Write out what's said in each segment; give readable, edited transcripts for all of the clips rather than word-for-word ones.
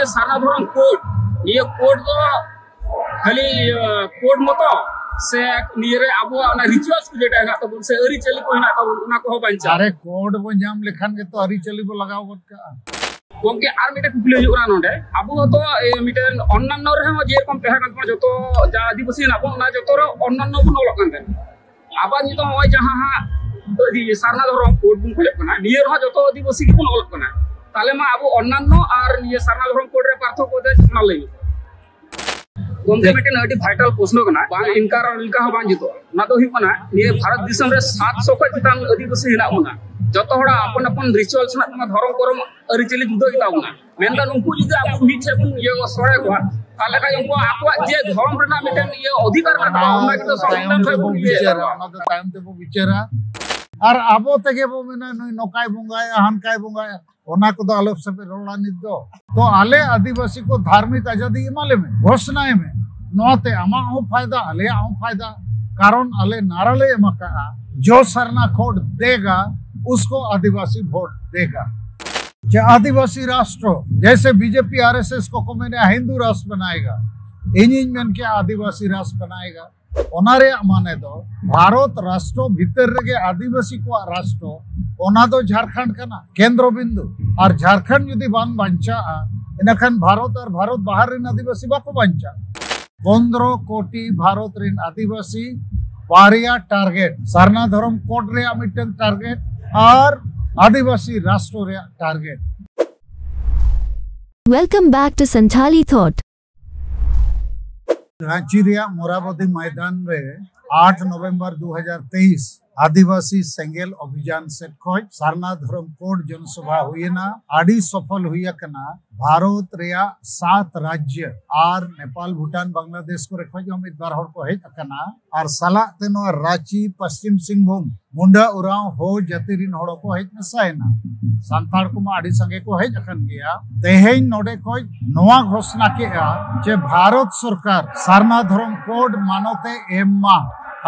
जे सारना धर्म कोड ये कोड तो खाली कोड मतो से निरे अब रिचुअल्स को जेटा है तो से अरी चली को ना तो उना को बंचा अरे कोड बो जाम लेखन के तो अरी चली बो लगाओ गट का गोंके आर मिटे कुपले जुरा नोडे अब तो मिटे अन्नान्नो रे हम जे रकम तहे kan जतो जा आदिवासी ना बो ना जतो रे अन्नान्नो बो नलक kan आबा नि तो होय जहां हा सारना धर्म कोड बो खोजक ना निये रहा जतो आदिवासी की बो नलक ना ताले मा अब अन्नान्नो आर निये सारना धर्म कोड रे पार्थो को दे ना लई गोंके मिटे अडी वाइटल प्रश्न कना बांग इनकार लिका हो बांग जितो ना तो हुई कना निये भारत दिसम रे 700 को चितान आदिवासी हिना होना जतो होड़ा अपन अपन रिचुअल्स ना धर्म करम अरिचली जुदा गिताउना मेनदा उनको जुदा आप मिठे बन ये सड़े को ताले का उनको आपवा जे धर्म रेना मिटन ये अधिकार ना उना के तो संविधान रे बो विचारा ना तो टाइम ते बो विचारा और आबो तके बो मेना नई नकाय बुंगाया हनकाय बुंगाया ओना को तो आलोक से रोड़ा निद दो तो आले आदिवासी को धार्मिक आजादी इमाले में घोषणाए में नोते अमा हो फायदा आले आओ फायदा कारण आले नाराले मका जो सरना खोड देगा उसको आदिवासी वोट देगा। जो आदिवासी राष्ट्र जैसे बीजेपी आरएसएस को मैंने हिंदू राष्ट्र बनाएगा इंजमेंट के आदिवासी राष्ट्र बनाएगा ओनारे माने दो भारत राष्ट्र भीतर रे आदिवासी को राष्ट्र ओना दो झारखंड का ना केंद्र बिंदु और झारखंड यदि बान बंचा इनखान भारत और भारत बाहर रिन आदिवासी बाको बंचा 15 कोटी भारत रिन आदिवासी बारिया टारगेट सारना धर्म कोड रे मिटन टारगेट और आदिवासी राष्ट्र रे target. Welcome back to Santali thought. Ranchi रे मोराबदी मैदान रे 8 नवंबर 2023 आदिवासी सेंगेल अभियान से खोज सारना धर्म कोड जनसभा हुईना आड़ी सफल हुई कना भारत रेया 7 राज्य और नेपाल भूटान बांग्लादेश को रेखोज हम इदबार हर को हेज कना और साला तेनो रांची पश्चिम सिंहभूम मुंडा उराव हो जतिरिन हड़ को हेज नसायना सांताड़ को मा आड़ी संगे को हेज अकन गया तेहेन नोडे खोज नवा घोषणा केआ जे भारत सरकार सारना धर्म कोड मानते एम्मा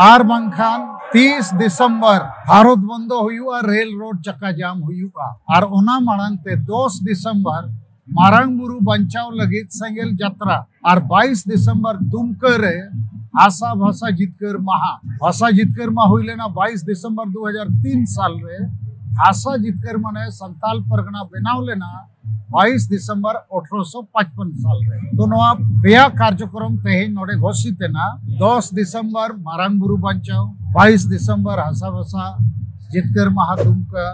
आर बंखान 30 दिसंबर भारत बंद हुआ रेल रोड चक्का जाम हुआ और ओना मांग ते 10 दिसंबर मारांग बुरु बंचाव लगित सेंगेल यात्रा और 22 दिसंबर दुमका रे आशा भाषा जितकर मा हुई लेना 22 दिसंबर 2003 साल रे आशा जितकर माने संताल परगना बनाव लेना 22 दिसंबर 1855 साल रे तो नवा बेया कार्यक्रम तेहेन नोडे घोषित ना 10 दिसंबर मारांग बुरु बंचाव 22 दिसंबर आशा भाषा जितकर माहा दुमका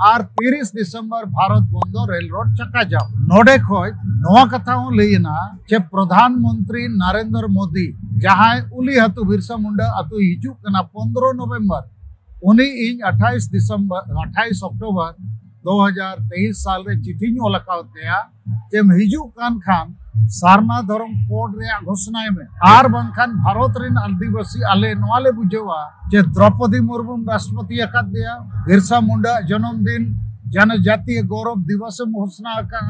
और 30 दिसंबर भारत बंद रेल रोड चक्का जाम नोडे खोज नवा कथा हूं लेना जे प्रधानमंत्री नरेंद्र मोदी जहां उली हतु बिरसा मुंडा अतु हिजु कना 15 नवंबर उनी इन 28 अक्टूबर 2023 साल रे चिठी ओलकावतेया जेम हिजु कान खान सारना धर्म कोड रे घोषणा में आर बंखान भारत रिन आदिवासी आले नवाले बुझेवा जे द्रौपदी मुर्मू राष्ट्रपति अकाद दिया बिरसा मुंडा जन्मदिन जनजातीय गौरव दिवस घोषणा का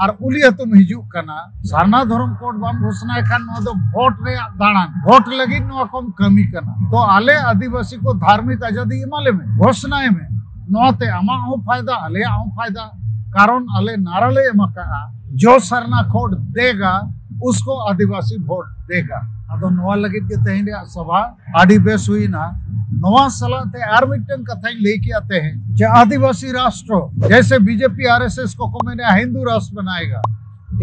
और उली तुम हिजु कना सारना धर्म कोड बाम घोषणा खान नो दो वोट रे दाणान वोट लगी नो कम कमी कना तो आले आदिवासी को धार्मिक आजादी इमाले में घोषणा में नोते अमा हो फायदा आले आओ फायदा कारण आले नाराले मका जो सरना कोड देगा उसको आदिवासी वोट देगा अदो नवा लगित के तेहिन सभा आडी बेस हुई ना नवा सलाते आर मिटन कथाई लेके आते हैं जे आदिवासी राष्ट्र जैसे बीजेपी आरएसएस को मैंने हिंदू राष्ट्र बनाएगा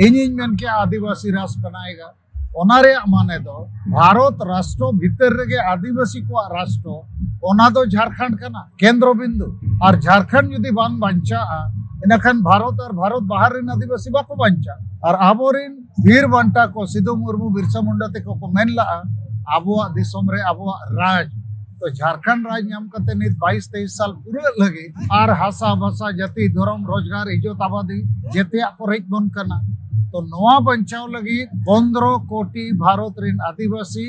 इंजमेंट के आदिवासी राष्ट्र बनाएगा ओनारे माने दो भारत राष्ट्र भीतर रे आदिवासी को राष्ट्र ओना दो झारखंड का ना केंद्र बिंदु और झारखंड यदि बान बंचा इनखान भारत और भारत बाहर रिन आदिवासी बाको बंचा और आबोरिन वीर बंटा को सिद्धू मुर्मू बिरसा मुंडा ते को मेन ला आबोआ दिसोम रे आबोआ राज तो झारखंड राज नाम करते नित 22-23 साल पूरा लगे और हासा भाषा जाति धर्म रोजगार इज्जत आबादी जेते को रेज बन करना तो नवा बंचाव लगी 15 कोटी भारत रिन आदिवासी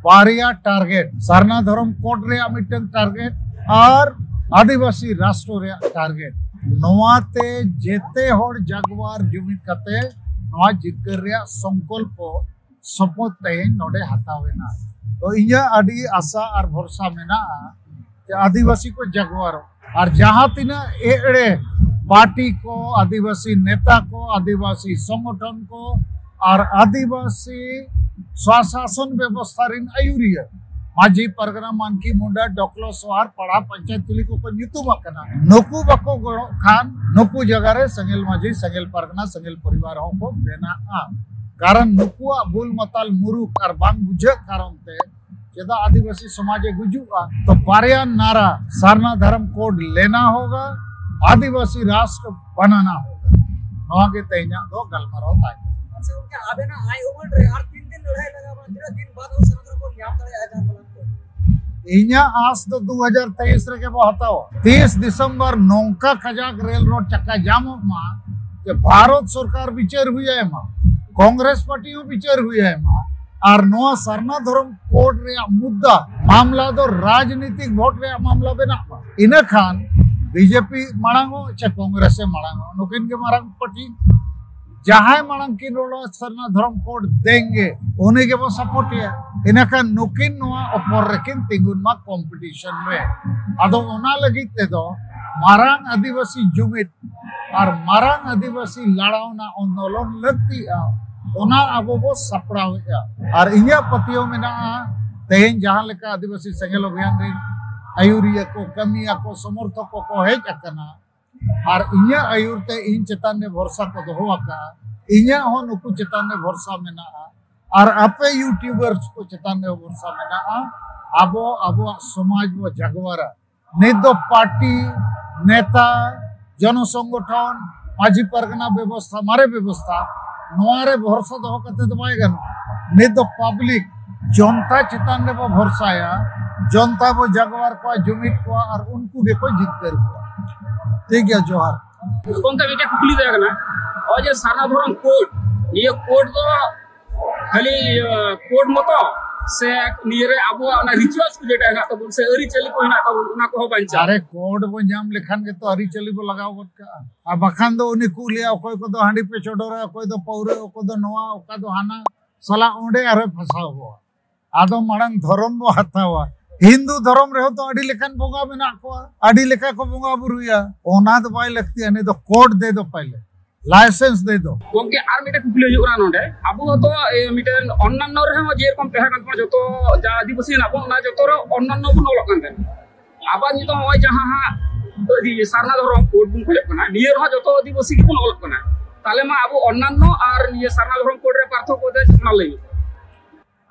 बारिया टारगेट सारना धर्म कोड रे मिटन टारगेट और आदिवासी राष्ट्र रे टारगेट नवाते जेते होड़ जगवार जुमित कते नवा जितकर रे संकल्प सपोत ते नोडे हतावेना तो इया आदि आशा और भरोसा मेना आदिवासी को जगवार और जहां तिना एड़े पार्टी को, आदिवासी नेता को, आदिवासी संगठन को और आदिवासी स्वशासन व्यवस्था आयुरिया माजी परगना मानकी मुंडा डॉक्टर सोहार पड़ा पंचायत को नुकु बको गड़ो खान नुकु जगह रे सेंगेल माजी सेंगेल परगना सेंगेल परिवार को बेना कारण नुकुआ बुल मताल मुरुक और बांग बुझे कारण ते चेदा आदिवासी समाजे गुजुआ तो बारिया नारा सारना धर्म कोड लेना होगा, आदिवासी राष्ट्र बनाना होगा। नवा के तेना दो गलमरो ताई अच्छा उनके आबे ना आई उमड़ रे और 3 दिन लड़ाई लगा बा 3 दिन बाद उस सरकार को न्याय दड़े आजार बोलन इन्या आज तो 2023 रे के बहताओ 30 दिसंबर नौका खजाक रेल रोड चक्का जाम मा के भारत सरकार विचार हुई है मा कांग्रेस पार्टी विचार हुई है मा और नवा सरना धर्म कोड रे मुद्दा मामला दो राजनीतिक वोट रे मामला बेना इना खान बीजेपी मांगो चे कांग्रेस से मांगो नुकिन के मांग पार्टी जहां मांग की रोलो सरना धर्म कोड देंगे उन्हीं के वो सपोर्ट है इना खान नुकिन नवा ऊपर रखिन तिगुन मा कंपटीशन में अदो ओना लगी ते दो मारांग आदिवासी जुमित और मारांग आदिवासी लड़ावना आंदोलन लगती है ओना अबो वो सपड़ाव और इया पतियों में ना तेन जहां लेका आदिवासी सेंगेल अभियान रे आयुरिया को कमिया को समर्थकों को हेज अकना और इया आयुरते इन चेतान ने भरोसा को दोहका इया हो नुकु चेतान ने भरोसा में ना और अपे यूट्यूबर्स को चेतान ने भरोसा में ना अबो अबो समाज वो जगवारा निदो पार्टी नेता जन संगठन माजी परगना व्यवस्था मारे व्यवस्था नोरे भरोसा दो कते दबाई गन नित दो पब्लिक जनता चेतान रे भरोसा या जनता वो जगवार को जुमित को और उनको के कोई जीत कर ठीक है जोहार कोनता बेटा कुकली दे गना और जे सारना धरम कोड ये कोड दो खाली कोड मतो से निरे अबो ना रिचुअल्स को जेटा है तो से अरी चली को ना तो उना को बंचा अरे कोड वो जाम लेखन के तो अरी चली को लगाओ गट का अब बखान दो उनी को लिया कोई को तो हांडी पे छोड़ोरा कोई तो पौरे को तो नवा ओका तो हाना सला ओंडे अरे फसाओ हो आदो मड़ंग धर्म बो हतावा हिंदू धर्म रे तो अडी लेखन बोंगा बिना को अडी लेखा को बोंगा बुरुया ओना तो बाय लगती है नहीं तो कोड दे दो पहले लाइसेंस दे दो गोंके आर मिटे कुकली जुरा नोडे अबो तो मिटेन अन्नान्नो रे हम जे रकम पेहा कान जतो जा आदिवासी ना बो ना जतो रे अन्नान्नो बो नलक कान आबा नि तो होय जहां हा सारना धरम कोड बुन खोले कना नियर हा जतो आदिवासी की बो नलक कना ताले मा अबो अन्नान्नो और ये सारना धरम कोड रे पार्थो को दे ना लई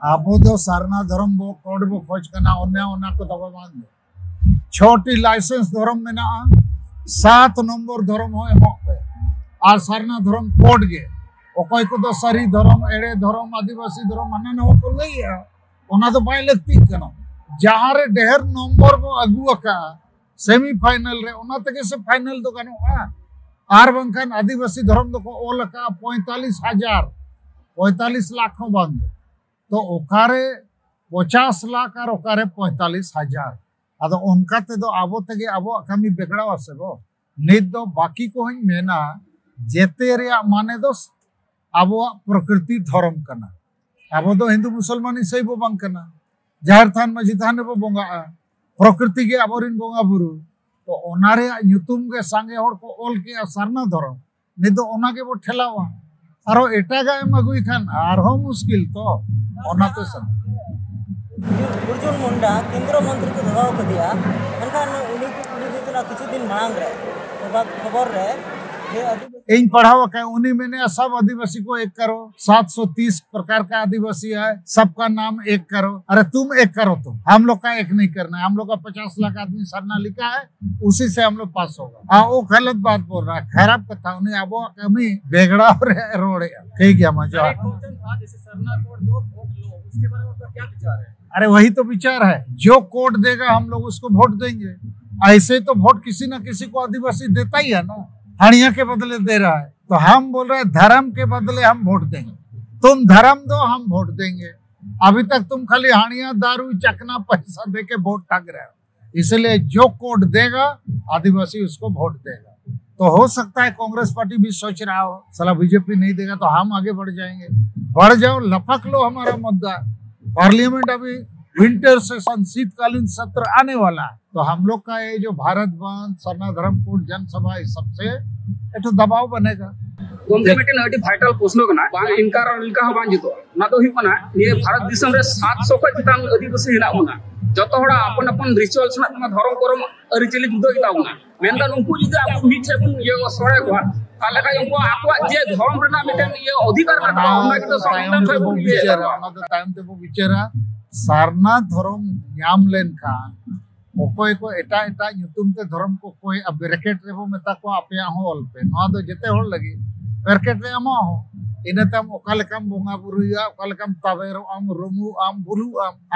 आबो तो सारना धरम बो कोड बो खोज कना ओन्या ओना को दबा मान दे छोटी लाइसेंस धरम में ना 7 नंबर धरम होय मो और सारना धर्म कोड गे ओकय को तो सारी धर्म एड़े धर्म आदिवासी धर्म माने न को लइया ओना तो बाय लगती कनो जहां रे ढेर नंबर बो अगुआ का सेमीफाइनल रे ओना तके से फाइनल तो कनो आर बंकन आदिवासी धर्म तो को ओल का 45 लाख हो बांग तो ओकारे 50 लाख और ओकारे 45,000 अदो उनका ते दो आबो तगे आबो कमी बेगड़ा वसे बो नित दो बाकी को हन मेना जेते रे माने दो आबो प्रकृति धर्म कना आबो दो हिंदू मुसलमान सही बो बांग कना जाहिर थान मजी थान बो बोंगा प्रकृति के आबोरिन बोंगा बुरु तो ओनारे ᱧᱩᱛᱩᱢ के संगे हर को ओल के सरना धर्म नि दो ओना के बो ठेलावा आरो एटागा एम अगुई खान आरो मुश्किल तो ओना तो सन अर्जुन मुंडा केंद्र मंत्री को दबाव कर दिया अनखान उन्हीं को पुलिस इतना कुछ दिन मांग रहे तो खबर रहे इन पढ़ावा का उन्हीं में सब आदिवासी को एक करो 730 प्रकार का आदिवासी है सबका नाम एक करो अरे तुम एक करो तुम हम लोग का एक नहीं करना है हम लोग का 50 लाख आदमी सरना लिखा है उसी से हम लोग पास होगा वो गलत बात बोल रहा है खराब कथा उन्हें अब कमी बेगड़ा रोड़े ठीक है मजा सरना कोड दो वोट लो उसके बारे में क्या विचार है अरे वही तो विचार है जो कोड देगा हम लोग उसको वोट देंगे ऐसे तो वोट किसी न किसी को आदिवासी देता ही है ना हड़िया के बदले दे रहा है तो हम बोल रहे हैं धर्म के बदले हम वोट देंगे तुम धर्म दो हम वोट देंगे अभी तक तुम खाली हानिया दारू चकना पैसा दे के वोट टांग रहे हो इसलिए जो कोड देगा आदिवासी उसको वोट देगा तो हो सकता है कांग्रेस पार्टी भी सोच रहा हो साला बीजेपी नहीं देगा तो हम आगे बढ़ जाएंगे बढ़ जाओ लपक लो हमारा मुद्दा पार्लियामेंट अभी विंटर सेशन शीतकालीन सत्र आने वाला है, तो हम लोग का ये जो भारत बंद, सरना धर्म कोड जनसभा, इस सबसे एक दबाव बनेगा। गोमते मिटेन अडी वाइटल प्रश्न कना बांग इनकार और इनका हो बांग जितो ना तो हुई कना ये भारत दिसम रे 700 का चितान आदिवासी हिना होना जतो होड़ा अपन अपन रिचुअल्स ना तमा धर्म करम अरिचली जुदो गिता होना मेनदा उनको जुदि आप मिटे बन ये सड़े को ताले का उनको आपवा जे धर्म रना मिटेन ये अधिकार ना होना कि तो संविधान से वो विचारा ना तो टाइम ते वो विचारा सारना धर्म ᱧᱟᱢ ᱞᱮᱱᱠᱷᱟᱱ ᱚᱠᱚᱭ ᱠᱚ ᱮᱴᱟᱜ ᱮᱴᱟᱜ ᱧᱩᱛᱩᱢ ᱛᱮ ᱫᱷᱚᱨᱚᱢ ᱠᱚ ᱚᱠᱚᱭ ᱵᱨᱮᱠᱮᱴ ᱨᱮᱵᱚ ᱢᱮᱛᱟ ᱠᱚᱣᱟ ᱟᱯᱮᱭᱟᱜ ᱦᱚᱸ ᱚᱞ ᱯᱮ ᱱᱚᱣᱟ ᱫᱚ ᱡᱮᱛᱮ ᱦᱚᱲ ᱞᱟᱹᱜᱤᱫ ᱵᱨᱮᱠᱮᱴ ᱨᱮ ᱮᱢᱚᱜ ᱦᱚᱸ इनतम ओकालकम बोंगा बुरुया ओकालकम तावेरो आम रुमु आम बुलु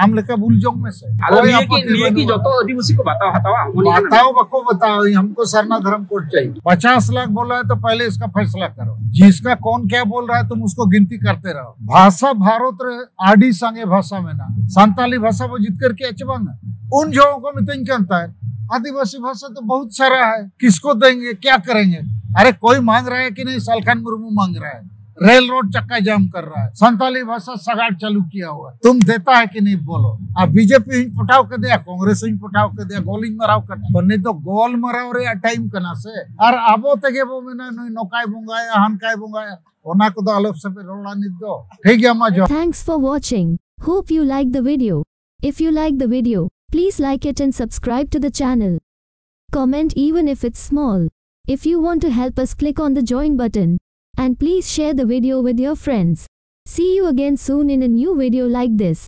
आम लेका बुल जोंग में से ये की जो तो आदिवासी को बताओ बको बताओ हमको सरना धर्म कोड चाहिए 50 लाख बोला है तो पहले इसका फैसला करो जिसका कौन क्या बोल रहा है तुम उसको गिनती करते रहो भाषा भारत रे आडी संगे भाषा में ना संताली भाषा वो जीत करके अचबांगा उन जोड़ों को मितन करता है आदिवासी भाषा तो बहुत सारा है किसको देंगे क्या करेंगे अरे कोई मांग रहा है कि नहीं सालखान मुर्मू मांग रहा है रेल रोड चक्का जाम कर रहा है संताली भाषा सगाड़ चालू किया हुआ तुम देता है कि नहीं बोलो अब बीजेपी हिंज पटाव कर दिया कांग्रेस हिंज पटाव कर दिया गोलिंग मराव कर तो नहीं तो गोल मराव रे टाइम कना से और आबो तेगे बो मेना नोकाय बुंगाया हनकाय बुंगाया ओना को तो आलोप से पे रोला निद दो ठीक है मजा Thanks for watching. Hope you like the video. If you like the video, please like it and subscribe to the channel. Comment even if it's small. If you want to help us, click on the join button. And please share the video with your friends. See you again soon in a new video like this.